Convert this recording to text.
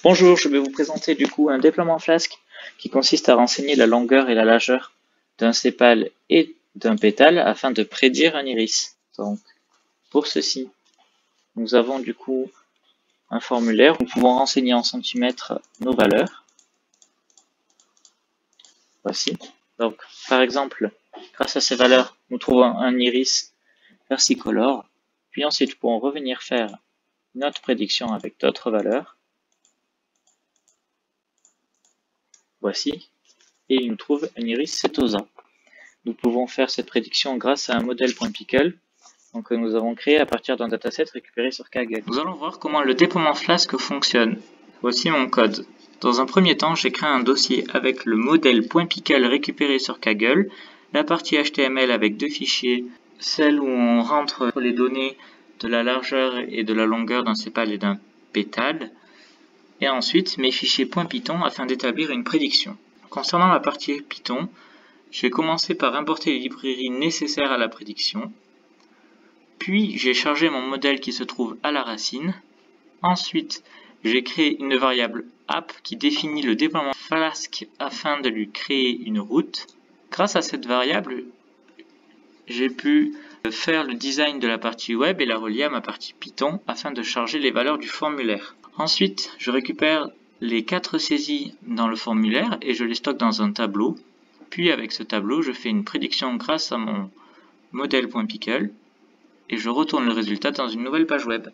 Bonjour, je vais vous présenter du coup un déploiement Flask qui consiste à renseigner la longueur et la largeur d'un sépale et d'un pétale afin de prédire un iris. Donc, pour ceci, nous avons du coup un formulaire où nous pouvons renseigner en centimètres nos valeurs. Voici. Donc, par exemple, grâce à ces valeurs, nous trouvons un iris versicolore. Puis ensuite, nous pourrons revenir faire notre prédiction avec d'autres valeurs. Voici. Et il nous trouve un iris setosa. Nous pouvons faire cette prédiction grâce à un modèle .pickle que nous avons créé à partir d'un dataset récupéré sur Kaggle. Nous allons voir comment le déploiement Flask fonctionne. Voici mon code. Dans un premier temps, j'ai créé un dossier avec le modèle .pickle récupéré sur Kaggle, la partie HTML avec deux fichiers, celle où on rentre les données de la largeur et de la longueur d'un sépale et d'un pétale, et ensuite mes fichiers .python afin d'établir une prédiction. Concernant la partie Python, je vais commencer par importer les librairies nécessaires à la prédiction. Puis, j'ai chargé mon modèle qui se trouve à la racine. Ensuite, j'ai créé une variable app qui définit le déploiement Flask afin de lui créer une route. Grâce à cette variable, j'ai pu faire le design de la partie web et la relier à ma partie Python afin de charger les valeurs du formulaire. Ensuite, je récupère les 4 saisies dans le formulaire et je les stocke dans un tableau. Puis avec ce tableau, je fais une prédiction grâce à mon modèle.pickle et je retourne le résultat dans une nouvelle page web.